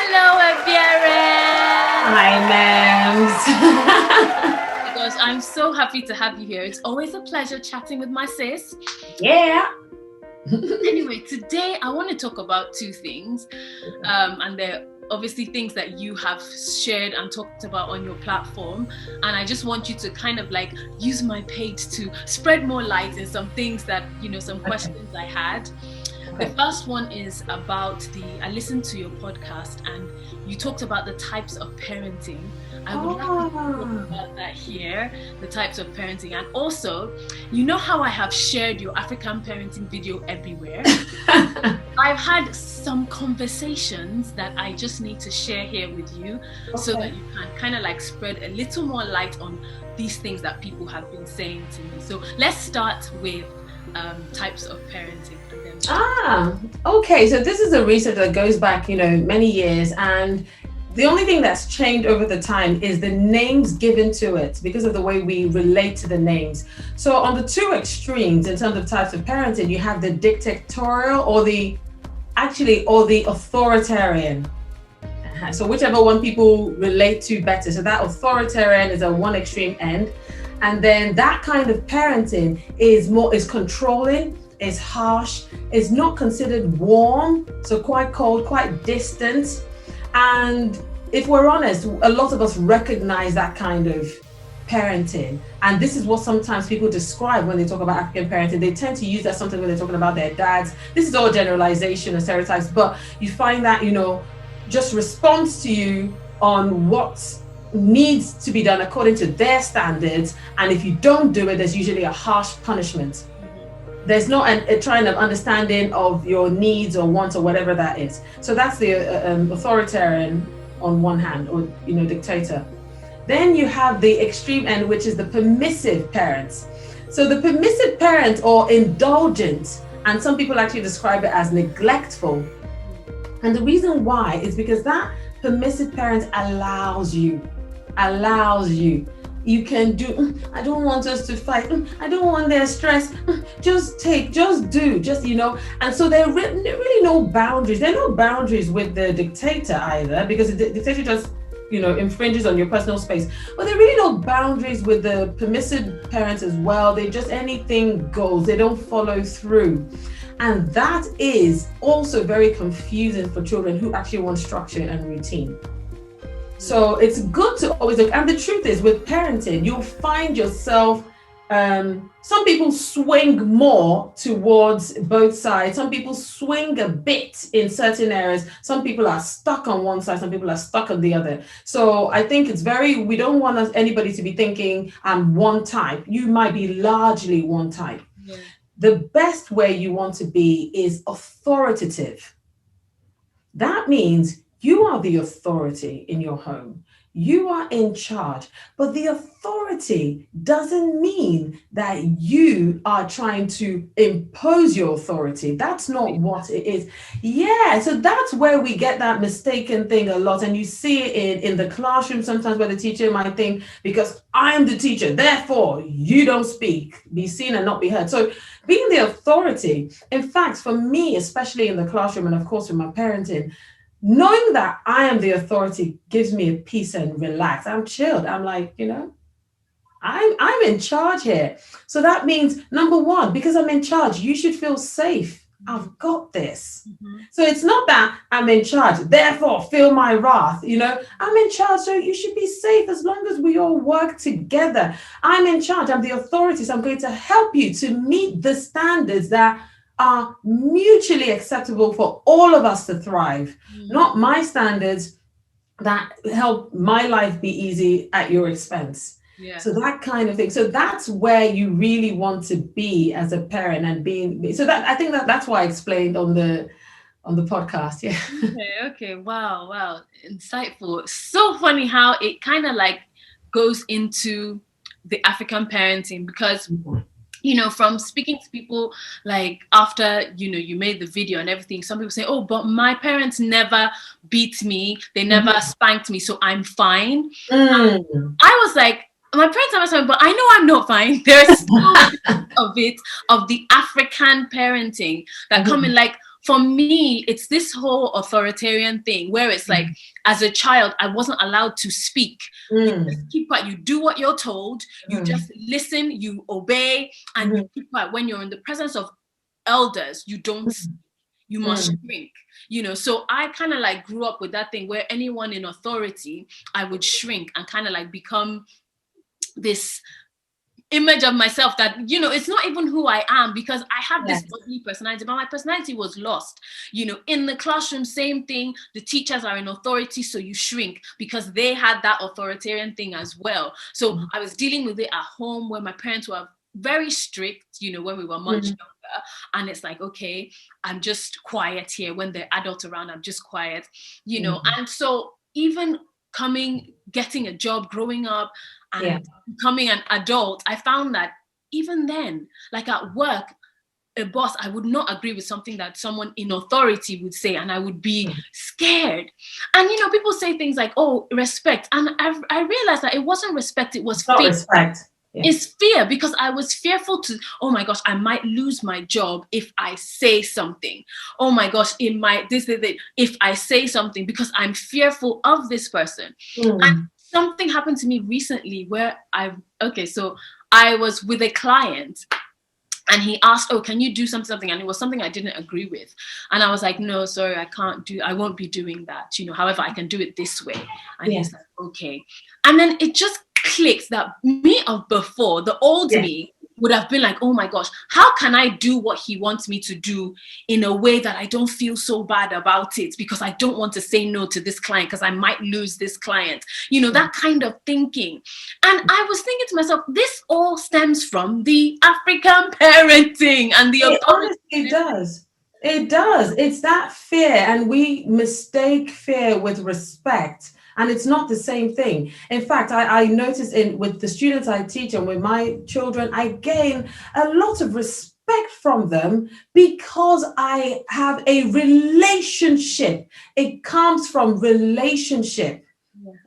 Hello, Ebiere. Hi, Mems. Gosh, I'm so happy to have you here. It's always a pleasure chatting with my sis. Yeah. Anyway, today I want to talk about two things, and they're obviously things that you have shared and talked about on your platform, and I just want you to kind of like use my page to spread more light in some things that, some questions I had. The first one is about I listened to your podcast and you talked about the types of parenting. I would like to talk about that here, the types of parenting. And also, you know how I have shared your African parenting video everywhere? I've had some conversations that I just need to share here with you so that you can kind of like spread a little more light on these things that people have been saying to me. So let's start with types of parenting. Okay. So this is a research that goes back, many years, and the only thing that's changed over the time is the names given to it because of the way we relate to the names. So on the two extremes in terms of types of parenting, you have the dictatorial or the authoritarian. So whichever one people relate to better. So that authoritarian is at one extreme end. And then that kind of parenting is controlling, is harsh, is not considered warm, so quite cold, quite distant. And if we're honest, a lot of us recognize that kind of parenting. And this is what sometimes people describe when they talk about African parenting. They tend to use that something when they're talking about their dads. This is all generalization and stereotypes, but you find that, just responds to you on what needs to be done according to their standards. And if you don't do it, there's usually a harsh punishment. There's not a trying of understanding of your needs or wants or whatever that is. So that's the authoritarian on one hand, or dictator. Then you have the extreme end, which is the permissive parents. So the permissive parent or indulgent, and some people actually describe it as neglectful. And the reason why is because that permissive parent allows you. You can do, I don't want us to fight, I don't want their stress, just do, and so there are really no boundaries. There are no boundaries with the dictator either, because the dictator just, infringes on your personal space. But there are really no boundaries with the permissive parents as well. They just, anything goes, they don't follow through. And that is also very confusing for children who actually want structure and routine. So it's good to always look. And the truth is, with parenting, you'll find yourself, some people swing more towards both sides. Some people swing a bit in certain areas. Some people are stuck on one side. Some people are stuck on the other. So I think we don't want anybody to be thinking I'm one type. You might be largely one type. Yeah. The best way you want to be is authoritative. That means you are the authority in your home. You are in charge, but the authority doesn't mean that you are trying to impose your authority. That's not what it is. Yeah, so that's where we get that mistaken thing a lot. And you see it in the classroom sometimes, where the teacher might think, because I'm the teacher, therefore you don't speak, be seen and not be heard. So being the authority, in fact, for me, especially in the classroom and of course with my parenting, knowing that I am the authority gives me a peace and relax. I'm chilled. I'm like, I'm in charge here. So that means, number one, because I'm in charge, you should feel safe. I've got this. Mm-hmm. So it's not that I'm in charge, therefore feel my wrath. I'm in charge, so you should be safe as long as we all work together. I'm in charge. I'm the authority. So I'm going to help you to meet the standards that are mutually acceptable for all of us to thrive, not my standards that help my life be easy at your expense. Yeah. So that kind of thing. So that's where you really want to be as a parent, and being. So that I think that's why I explained on the podcast. Yeah. Okay. Wow. Insightful. So funny how it kind of like goes into the African parenting, because from speaking to people, like after, you made the video and everything, some people say, oh, but my parents never beat me. They never spanked me. So I'm fine. I was like, my parents never spanked me, but I know I'm not fine. There's so much of the African parenting that come in like, for me, it's this whole authoritarian thing where it's like, as a child, I wasn't allowed to speak. You just keep quiet. You do what you're told. You just listen. You obey, and you keep quiet. When you're in the presence of elders, you don't speak. You must shrink. So I kind of like grew up with that thing where anyone in authority, I would shrink and kind of like become this image of myself that, it's not even who I am, because I have this ugly personality, but my personality was lost. In the classroom, same thing. The teachers are in authority, so you shrink because they had that authoritarian thing as well. So I was dealing with it at home where my parents were very strict, when we were much younger. And it's like, okay, I'm just quiet here. When they're adults around, I'm just quiet, And so even getting a job, growing up, and becoming an adult, I found that even then, like at work, a boss, I would not agree with something that someone in authority would say, and I would be scared. And people say things like, "Oh, respect," and I realized that it wasn't respect; it was fear. Respect. Yeah. It's fear, because I was fearful to, oh my gosh, I might lose my job if I say something. Oh my gosh, if I say something, because I'm fearful of this person. And something happened to me recently where so I was with a client and he asked, "Oh, can you do something?" And it was something I didn't agree with. And I was like, "No, sorry, I won't be doing that. However, I can do it this way." And he's like, "Okay." And then it just clicked that me of before, the old me, would have been like, "Oh my gosh, how can I do what he wants me to do in a way that I don't feel so bad about it, because I don't want to say no to this client because I might lose this client." That kind of thinking. And I was thinking to myself, this all stems from the African parenting and the authority. It does. It does. It's that fear, and we mistake fear with respect. And it's not the same thing. In fact, I noticed with the students I teach and with my children, I gain a lot of respect from them because I have a relationship. It comes from relationship.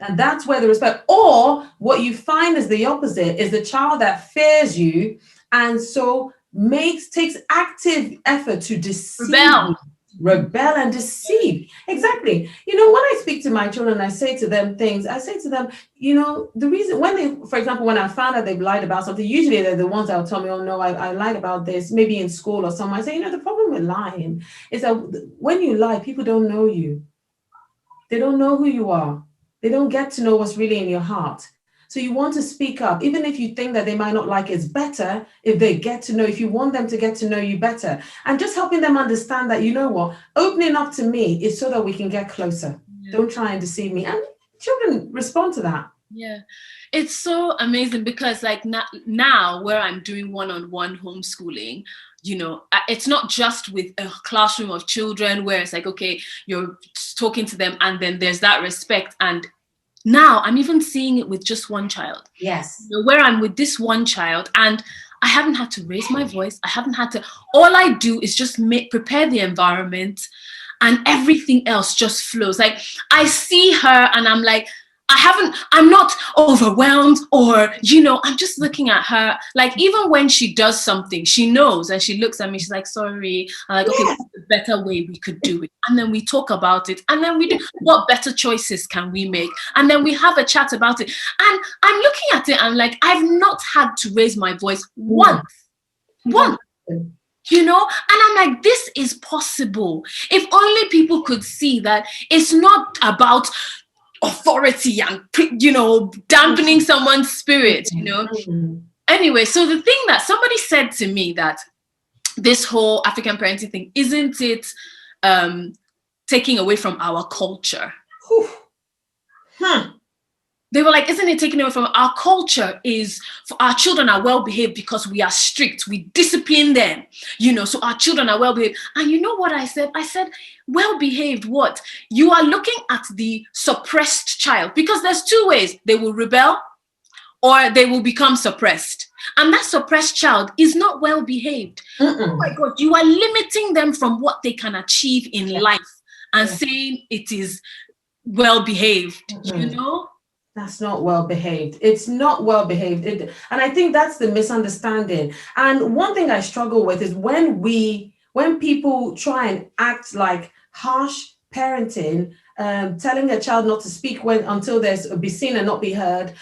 And that's where the respect, or what you find is the opposite, is the child that fears you and so takes active effort to deceive you. Rebel and deceive. Exactly. When I speak to my children, I say to them, the reason for example, when I found out they've lied about something, usually they're the ones that will tell me, "Oh no, I lied about this," maybe in school or somewhere. I say, the problem with lying is that when you lie, people don't know you. They don't know who you are. They don't get to know what's really in your heart. So you want to speak up, even if you think that they might not like it. It's better if they get to know, if you want them to get to know you better. And just helping them understand that, opening up to me is so that we can get closer. Don't try and deceive me. And children respond to that. Yeah, it's so amazing because like now where I'm doing one-on-one homeschooling, it's not just with a classroom of children where it's like, okay, you're talking to them and then there's that respect. And now I'm even seeing it with just one child. Yes. Where I'm with this one child and I haven't had to raise my voice. All I do is just prepare the environment and everything else just flows. Like I see her and I'm like, I'm not overwhelmed or, I'm just looking at her. Like, even when she does something, she knows and she looks at me, she's like, "Sorry." I'm like, "Okay, what's the better way we could do it?" And then we talk about it. And then we do, what better choices can we make? And then we have a chat about it. And I'm looking at it and like, I've not had to raise my voice once. And I'm like, this is possible. If only people could see that it's not about authority and dampening someone's spirit. Anyway, so the thing that somebody said to me, that this whole African parenting thing, isn't it taking away from our culture? They were like, isn't it taken away from our culture? Is for our children are well behaved because we are strict, we discipline them, so our children are well behaved. And you know what I said? I said, well behaved what? You are looking at the suppressed child, because there's two ways: they will rebel or they will become suppressed. And that suppressed child is not well behaved. Oh my God, you are limiting them from what they can achieve in life and saying it is well behaved, That's not well behaved. It's not well behaved. And I think that's the misunderstanding. And one thing I struggle with is when we when people try and act like harsh parenting, telling a child not to speak until there's be seen and not be heard,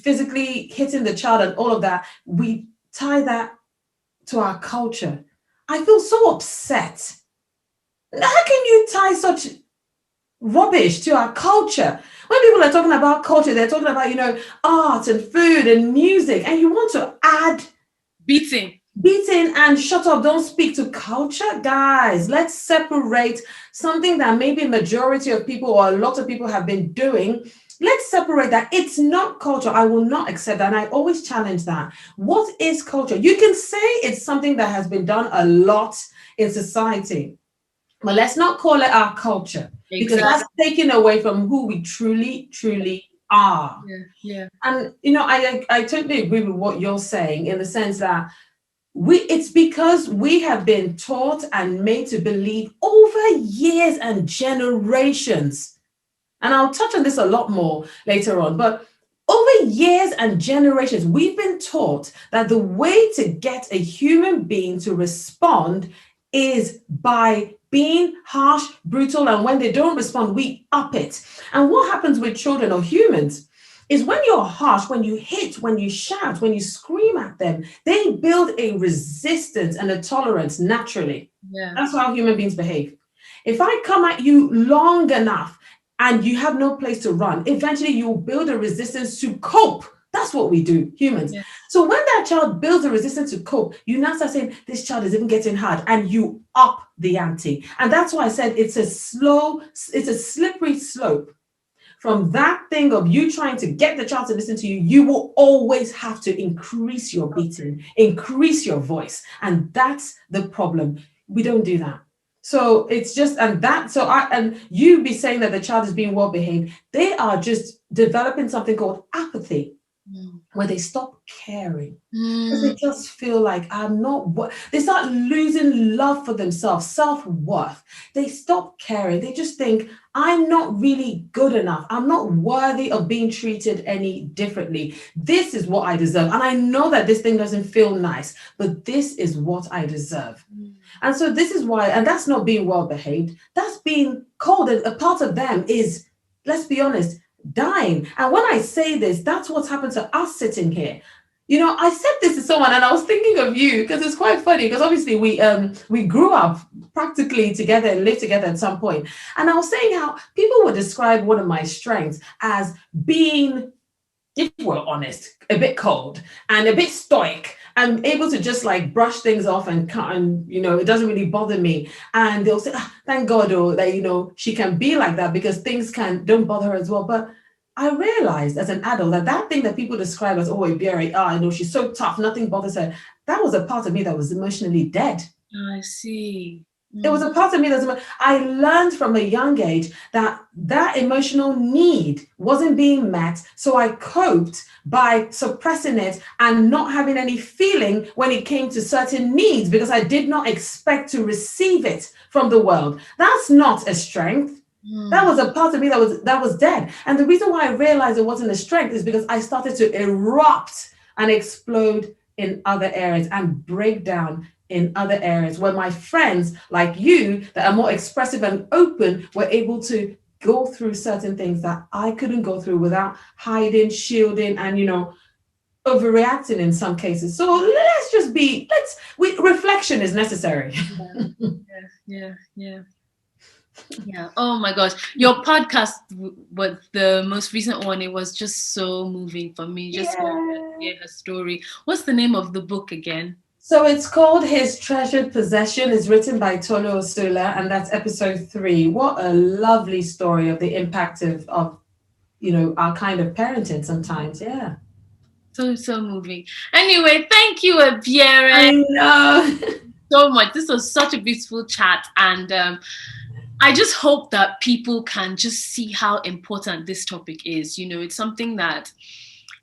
physically hitting the child and all of that, we tie that to our culture. I feel so upset. How can you tie such rubbish to our culture? When people are talking about culture, they're talking about, art and food and music, and you want to add beating and shut up, don't speak to culture. Guys, let's separate something that maybe majority of people or a lot of people have been doing. Let's separate that. It's not culture. I will not accept that. And I always challenge that. What is culture? You can say it's something that has been done a lot in society, but let's not call it our culture, because that's taken away from who we truly, truly are. Yeah. And, I totally agree with what you're saying, in the sense that it's because we have been taught and made to believe over years and generations. And I'll touch on this a lot more later on, but over years and generations, we've been taught that the way to get a human being to respond is by being harsh, brutal, and when they don't respond, we up it. And what happens with children or humans is when you're harsh, when you hit, when you shout, when you scream at them, they build a resistance and a tolerance naturally. Yeah. That's how human beings behave. If I come at you long enough and you have no place to run, eventually you'll build a resistance to cope. That's what we do, humans. Yeah. So when that child builds a resistance to cope, you now start saying, this child is even getting hard, and you up the ante. And that's why I said it's a slippery slope. From that thing of you trying to get the child to listen to you, you will always have to increase your beating, increase your voice. And that's the problem. We don't do that. So it's just, and you be saying that the child is being well behaved. They are just developing something called apathy, where they stop caring, because they just feel like they start losing love for themselves, self-worth. They stop caring. They just think, I'm not really good enough. I'm not worthy of being treated any differently. This is what I deserve. And I know that this thing doesn't feel nice, but this is what I deserve. And so this is why, and that's not being well behaved. That's being cold. And a part of them is, let's be honest, dying. And when I say this, that's what's happened to us sitting here. I said this to someone, and I was thinking of you, because it's quite funny, because obviously we grew up practically together and lived together at some point. And I was saying how people would describe one of my strengths as being, if we're honest, a bit cold and a bit stoic. I'm able to just like brush things off and it doesn't really bother me. And they'll say, thank God, that, she can be like that, because things don't bother her as well. But I realized as an adult that thing that people describe as, Ebiere, she's so tough, nothing bothers her. That was a part of me that was emotionally dead. I see. It was a part of me I learned from a young age that emotional need wasn't being met. So I coped by suppressing it and not having any feeling when it came to certain needs, because I did not expect to receive it from the world. That's not a strength. That was a part of me that was dead. And the reason why I realized it wasn't a strength is because I started to erupt and explode in other areas and break down in other areas, where my friends like you that are more expressive and open were able to go through certain things that I couldn't go through without hiding, shielding, and overreacting in some cases. So let's just reflection is necessary. Yeah. Oh my gosh. Your podcast was the most recent one. It was just so moving for me. Just to hear her story. What's the name of the book again? So it's called His Treasured Possession. It's written by Tolu Osula, and that's episode 3. What a lovely story of the impact of our kind of parenting sometimes. Yeah. So moving. Anyway, thank you, Ebiere. I know. So much. This was such a beautiful chat, and I just hope that people can just see how important this topic is. It's something that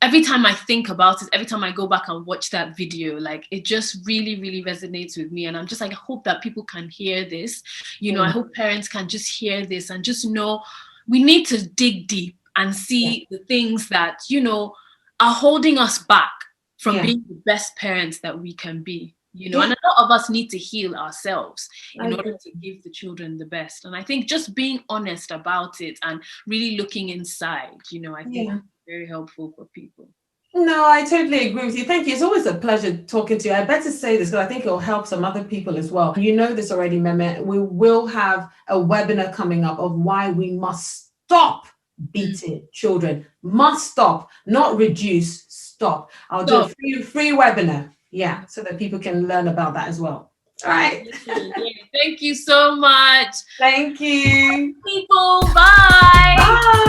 every time I think about it, every time I go back and watch that video, like it just really, really resonates with me. And I'm just like, I hope that people can hear this. I hope parents can just hear this and just know we need to dig deep and see the things that, are holding us back from being the best parents that we can be. you know, and a lot of us need to heal ourselves in I order agree. to give the children the best. And I think just being honest about it and really looking inside, you know, I think Yeah. very helpful for people. No, I totally agree with you. Thank you. It's always a pleasure talking to you. I better say this because I think it'll help some other people as well. You know this already, Meme. We will have a webinar coming up of why we must stop beating children. Must stop, not reduce, stop. I'll do a So, free webinar. Yeah, so that people can learn about that as well. All right. thank you so much. Thank you. People, bye. Bye.